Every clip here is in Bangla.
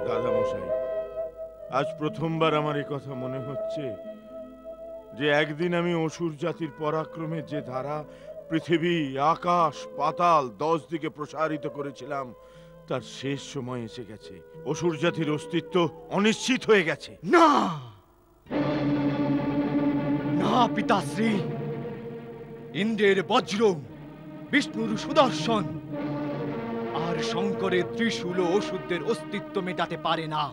দাদামশাই, আজ প্রথমবার আমার এই কথা মনে হচ্ছে যে একদিন আমি অসুর জাতির পরাক্রমে যে ধারা পৃথিবী, আকাশ, পাতাল 10 দিকে প্রসারিত করেছিলাম, তার শেষ সময় এসে গেছে। অসুর জাতির অস্তিত্ব অনিশ্চিত হয়ে গেছে। না না পিতাশ্রী, ইন্দ্রের বজ্র, বিষ্ণুর সুদর্শন আর শঙ্করের ত্রিশূল অসুরদের অস্তিত্ব মেটাতে পারে না।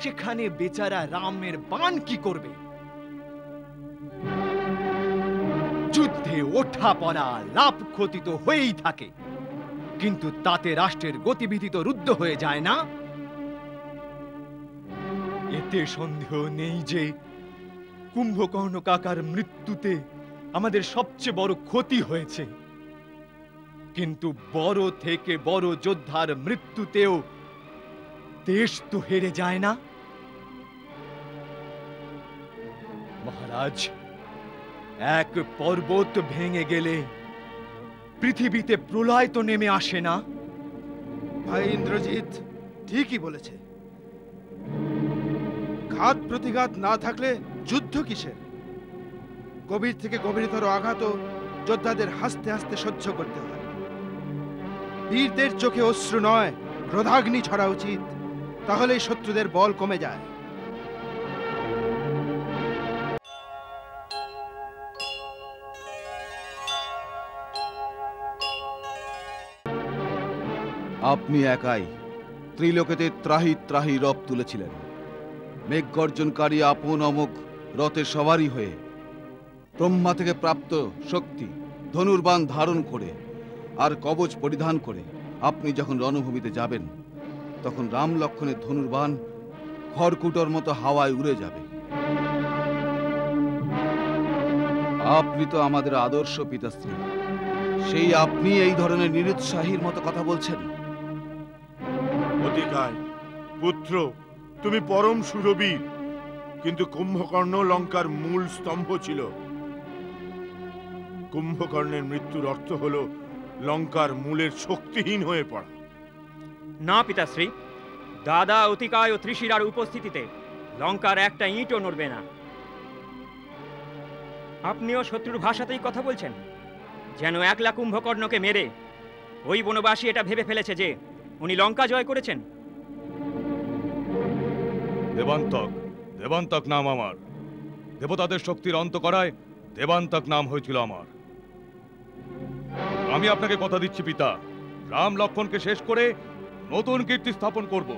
সেখানে বেচারা রামের বাণ কি করবে? যুদ্ধে ওঠা পড়া, লাভ ক্ষতি তো হয়েই থাকে, কিন্তু তাতে রাষ্ট্রের গতিবিধি তো রুদ্ধ হয়ে যায় না। এতে সন্দেহ নেই যে কুম্ভকর্ণ কাকার মৃত্যুতে আমাদের সবচেয়ে বড় ক্ষতি হয়েছে, কিন্তু বড় থেকে বড় যোদ্ধার মৃত্যুতেও দেশ তো হেরে যায় না। মহারাজ, এক পর্বত ভেঙে গেলে পৃথিবীতে প্রলয় তো নেমে আসে না। ভাই ইন্দ্রজিৎ ঠিকই বলেছে। ঘাত প্রতিঘাত না থাকলে যুদ্ধ কিসের? গভীর থেকে গভীরতর আঘাত যোদ্ধাদের হাসতে হাসতে সহ্য করতে হয়। বীরদের চোখে অশ্রু নয়, ক্রোধাগ্নি ছড়া উচিত, তাহলেই শত্রুদের বল কমে যায়। আপনি একাই ত্রিলোকেতে ত্রাহি ত্রাহি রব তুলেছিলেন। মেঘ গর্জনকারী আপন অমোঘ রথের সবারই হয়ে, ব্রহ্মা থেকে প্রাপ্ত শক্তি ধনুর্বাণ ধারণ করে আর কবচ পরিধান করে আপনি যখন রণভূমিতে যাবেন, তখন রাম লক্ষ্মণের ধনুর্বাণ খড়কুটোর মতো হাওয়ায় উড়ে যাবে। আপনি তো আমাদের আদর্শ পিতাশ্রী, সেই আপনি এই ধরনের নিরুৎসাহীর মতো কথা বলছেন? অতিকায় পুত্র, তুমি পরম সুরবীর, কিন্তু কুম্ভকর্ণ লঙ্কার মূল স্তম্ভ ছিল। কুম্ভকর্ণের মৃত্যুর অর্থ হলো লঙ্কার মূলের শক্তিহীন হয়ে পড়া। না পিতাশ্রী, দাদা অতিকায় ও ত্রিশিরার উপস্থিতিতে লঙ্কার একটা ইঁটও নড়বে না। আপনিও শত্রুর ভাষাতেই কথা বলছেন, যেন একলা কুম্ভকর্ণকে মেরে ওই বনবাসী এটা ভেবে ফেলেছে যে উনি লঙ্কা জয় করেছেন। দেবান্তক, দেবান্তক নাম আমার। দেবতাদের শক্তির অন্ত করায় দেবান্তক নাম হয়েছিল আমার। আমি আপনাকে কথা দিচ্ছি পিতা, রাম লক্ষ্মণকে শেষ করে নতুন কীর্তি স্থাপন করব।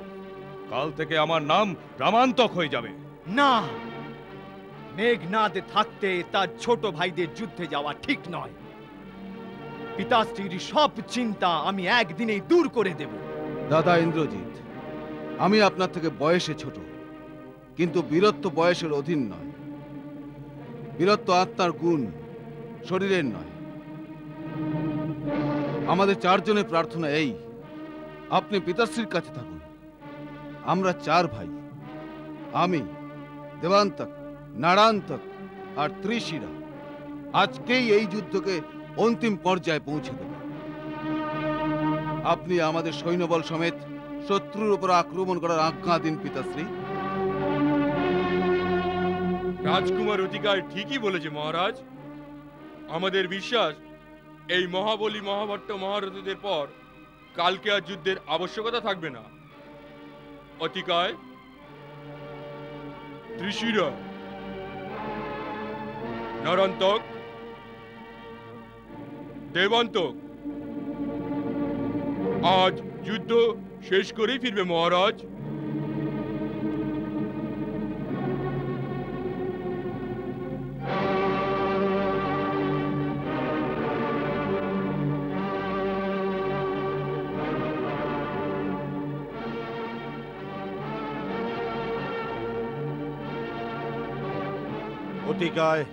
কাল থেকে আমার নাম রামান্তক হয়ে যাবে। না, মেঘনাদ থাকতে তার ছোট ভাইদের যুদ্ধে যাওয়া ঠিক নয়। পিতাশ্রীর সব চিন্তা আমি একদিনেই দূর করে দেব। দাদা ইন্দ্রজিৎ, আমি আপনার থেকে বয়সে ছোট, কিন্তু বীরত্ব বয়সের অধীন নয়। বীরত্ব আত্মার গুণ, শরীরের নয়। আমাদের চারজনের প্রার্থনা এই, আপনি পিতাশ্রীর কাছে থাকুন। আমরা 4 ভাই, আমি, দেবান্তক, নারান্তক আর ত্রিশিরা, আজকেই এই যুদ্ধকে অন্তিম পর্যায়ে পৌঁছে দেব। আপনি আমাদের সৈন্যবল সমেত শত্রুর উপর আক্রমণ করার আজ্ঞা দিন পিতাশ্রী। রাজকুমার অতিকায় ঠিকই বলেছে মহারাজ। আমাদের বিশ্বাস, এই মহাবলী মহাভট্ট মহারথীদের পর কালকে আর যুদ্ধের আবশ্যকতা থাকবে না। অতিকায়, ত্রিশিরা, নরান্তক, দেবান্তক, আজ যুদ্ধ শেষ করেই ফিরবে মহারাজ। অতিকায়,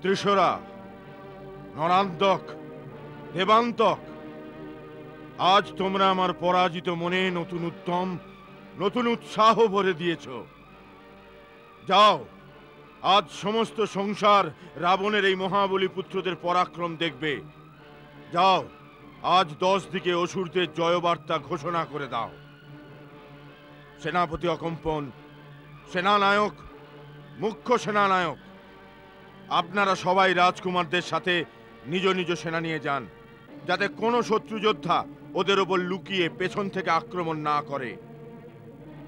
ত্রিশরা, নরান্তক, দেবান্তক, আজ তোমরা আমার পরাজিত মনে নতুন উদ্যম, নতুন উৎসাহ ভরে দিয়েছ। যাও, আজ সমস্ত সংসার রাবণের এই মহাবলী পুত্রদের পরাক্রম দেখবে। যাও, আজ 10 দিকে অসুরদের জয়বার্তা ঘোষণা করে দাও। সেনাপতি অকম্পন, সেনানায়ক, মুখ্য সেনানায়ক, আপনারা সবাই রাজকুমারদের সাথে নিজ নিজ সেনা নিয়ে যান, যাতে কোনো শত্রু যোদ্ধা ওদের ওপর লুকিয়ে পেছন থেকে আক্রমণ না করে।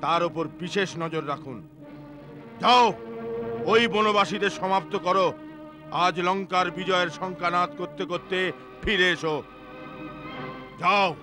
তার ওপর বিশেষ নজর রাখুন। যাও, ওই বনবাসীদের সমাপ্ত করো। আজ লঙ্কার বিজয়ের শঙ্কানাদ করতে করতে ফিরে এসো। যাও।